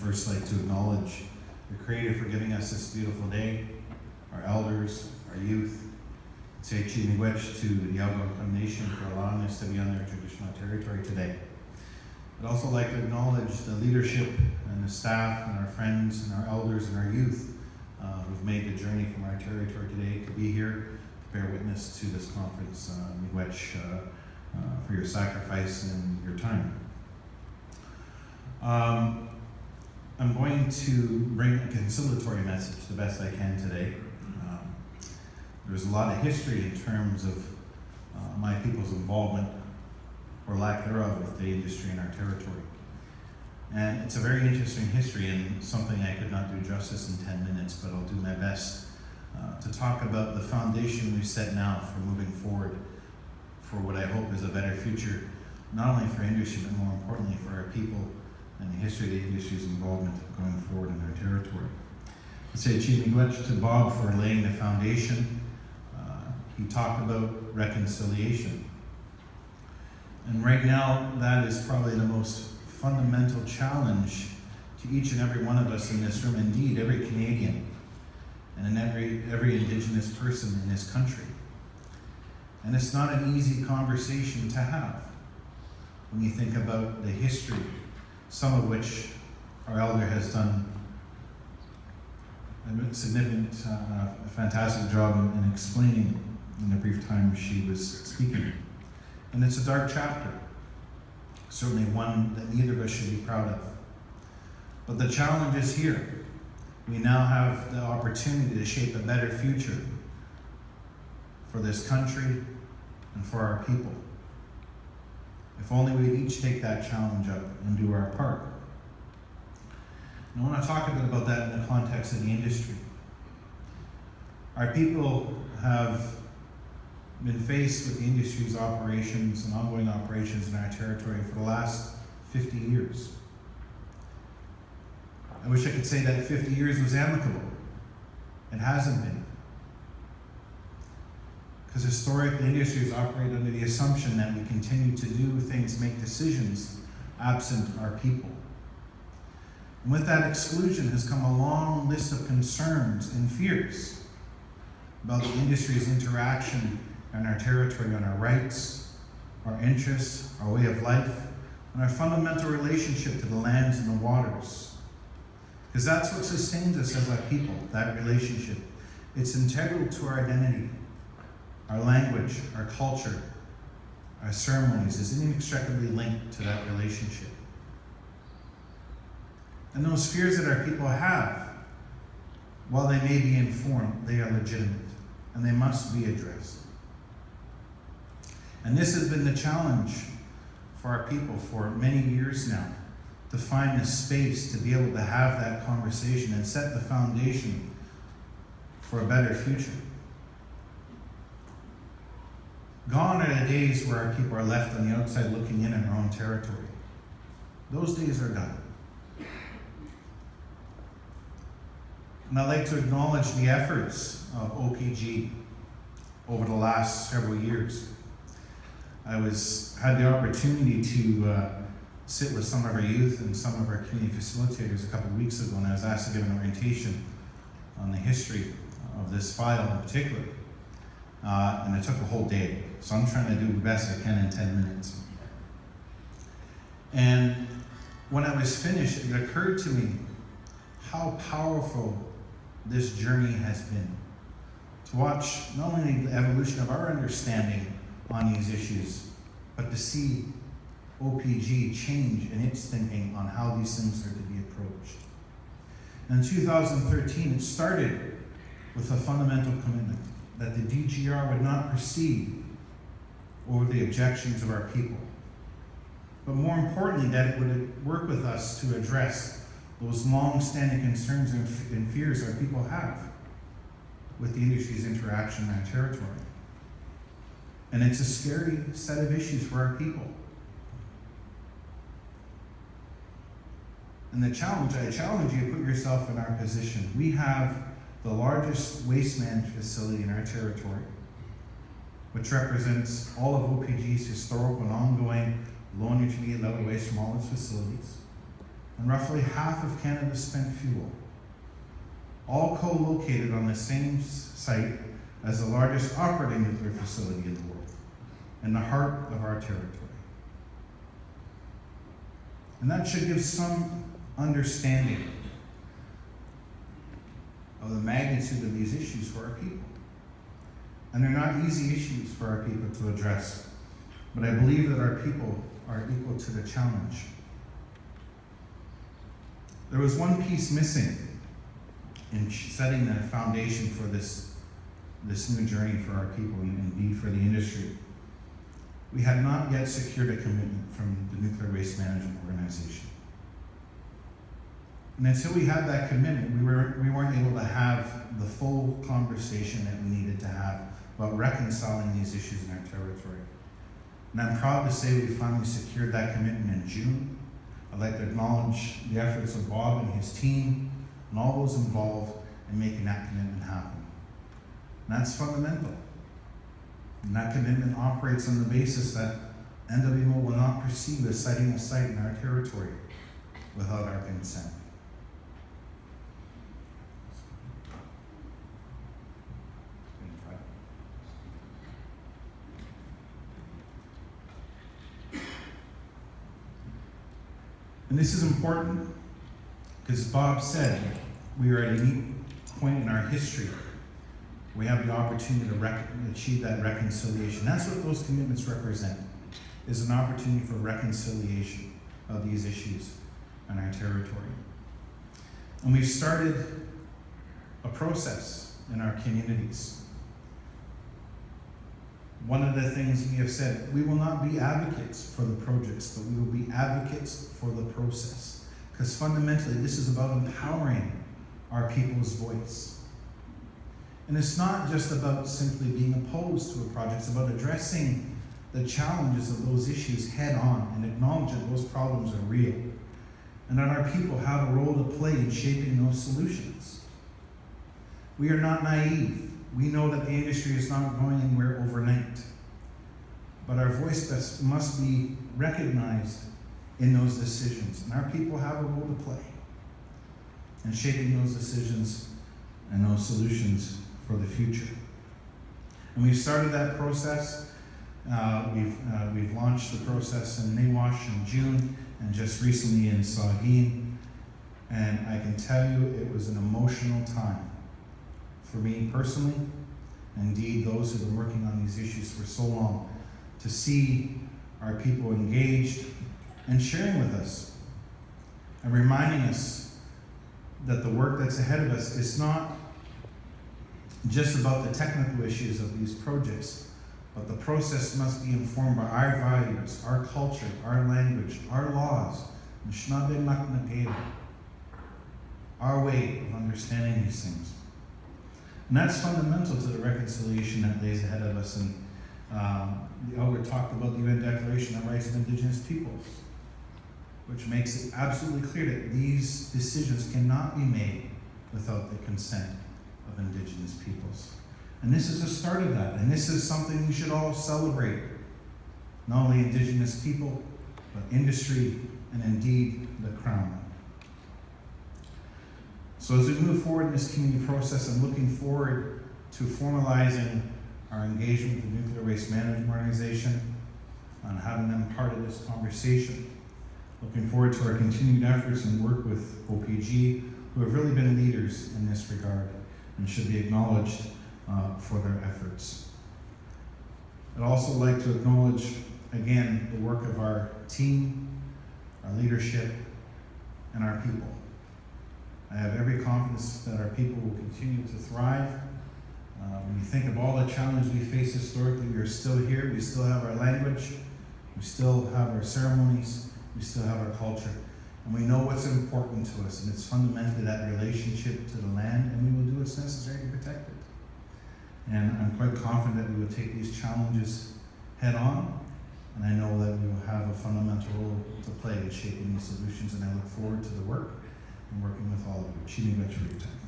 first like to acknowledge the Creator for giving us this beautiful day, our elders, our youth, Saugeen Ojibway to the Ottawa Nation for allowing us to be on their traditional territory today. I'd also like to acknowledge the leadership and the staff and our friends and our elders and our youth who've made the journey from our territory today to be here to bear witness to this conference. Miigwech, for your sacrifice and your time. I'm going to bring a conciliatory message the best I can today. There's a lot of history in terms of my people's involvement, or lack thereof, with the industry in our territory. And it's a very interesting history and something I could not do justice in 10 minutes, but I'll do my best to talk about the foundation we've set now for moving forward for what I hope is a better future, not only for industry, but more importantly for our people and the history of the industry's involvement going forward in our territory. I say Miigwech to Bob for laying the foundation. He talked about reconciliation. And right now, that is probably the most fundamental challenge to each and every one of us in this room, indeed every Canadian, and in every Indigenous person in this country. And it's not an easy conversation to have when you think about the history, some of which our elder has done a significant, fantastic job in explaining in the brief time she was speaking. And it's a dark chapter, certainly one that neither of us should be proud of. But the challenge is here. We now have the opportunity to shape a better future for this country and for our people. If only we'd each take that challenge up and do our part. And I want to talk a bit about that in the context of the industry. Our people have been faced with the industry's operations and ongoing operations in our territory for the last 50 years. I wish I could say that 50 years was amicable. It hasn't been. Because historically, the industry has operated under the assumption that we continue to do things, make decisions, absent our people. And with that exclusion has come a long list of concerns and fears about the industry's interaction in our territory, on our rights, our interests, our way of life, and our fundamental relationship to the lands and the waters. Because that's what sustains us as a people, that relationship. It's integral to our identity. Our language, our culture, our ceremonies is inextricably linked to that relationship. And those fears that our people have, while they may be informed, they are legitimate, and they must be addressed. And this has been the challenge for our people for many years now, to find the space to be able to have that conversation and set the foundation for a better future. Gone are the days where our people are left on the outside looking in our own territory. Those days are done. And I'd like to acknowledge the efforts of OPG over the last several years. I had the opportunity to sit with some of our youth and some of our community facilitators a couple of weeks ago, and I was asked to give an orientation on the history of this file in particular. And it took a whole day. So I'm trying to do the best I can in 10 minutes. And when I was finished, it occurred to me how powerful this journey has been. To watch not only the evolution of our understanding on these issues, but to see OPG change in its thinking on how these things are to be approached. And in 2013, it started with a fundamental commitment that the DGR would not proceed over the objections of our people, but more importantly, that it would work with us to address those long-standing concerns and fears our people have with the industry's interaction in our territory. And it's a scary set of issues for our people. And I challenge you to put yourself in our position. We have the largest waste management facility in our territory, which represents all of OPG's historical and ongoing low and intermediate level waste from all its facilities. and roughly half of Canada's spent fuel, all co-located on the same site as the largest operating nuclear facility in the world, in the heart of our territory. And that should give some understanding of the magnitude of these issues for our people. And they're not easy issues for our people to address, but I believe that our people are equal to the challenge. There was one piece missing in setting the foundation for this new journey for our people and indeed for the industry. We had not yet secured a commitment from the Nuclear Waste Management Organization. And until we had that commitment, we weren't able to have the full conversation that we needed to have about reconciling these issues in our territory. And I'm proud to say we finally secured that commitment in June. I'd like to acknowledge the efforts of Bob and his team and all those involved in making that commitment happen. And that's fundamental. And that commitment operates on the basis that NWMO will not proceed with siting a site in our territory without our consent. And this is important because, as Bob said, we are at a unique point in our history. We have the opportunity to achieve that reconciliation. That's what those commitments represent, is an opportunity for reconciliation of these issues in our territory. And we've started a process in our communities. One of the things we have said, we will not be advocates for the projects, but we will be advocates for the process. Because fundamentally, this is about empowering our people's voice. And it's not just about simply being opposed to a project, it's about addressing the challenges of those issues head on and acknowledging that those problems are real. And that our people have a role to play in shaping those solutions. We are not naive. We know that the industry is not going anywhere overnight. But our voice must be recognized in those decisions. And our people have a role to play in shaping those decisions and those solutions for the future. And we've started that process. We've launched the process in Nawash in June and just recently in Saugeen. And I can tell you it was an emotional time for me personally, and indeed those who have been working on these issues for so long, to see our people engaged and sharing with us and reminding us that the work that's ahead of us is not just about the technical issues of these projects, but the process must be informed by our values, our culture, our language, our laws, our way of understanding these things. And that's fundamental to the reconciliation that lays ahead of us. And the elder talked about the UN Declaration on the Rights of Indigenous Peoples, which makes it absolutely clear that these decisions cannot be made without the consent of Indigenous peoples. And this is the start of that. And this is something we should all celebrate. Not only Indigenous people, but industry, and indeed the Crown. So as we move forward in this community process, I'm looking forward to formalizing our engagement with the Nuclear Waste Management Organization on having them part of this conversation. Looking forward to our continued efforts and work with OPG, who have really been leaders in this regard and should be acknowledged for their efforts. I'd also like to acknowledge, again, the work of our team, our leadership, and our people. I have every confidence that our people will continue to thrive. When you think of all the challenges we face historically, we are still here. We still have our language. We still have our ceremonies. We still have our culture. And we know what's important to us, and it's fundamentally that relationship to the land, and we will do what's necessary to protect it. And I'm quite confident that we will take these challenges head on, and I know that we will have a fundamental role to play in shaping these solutions, and I look forward to the work and working with all of you. Chief, for your time.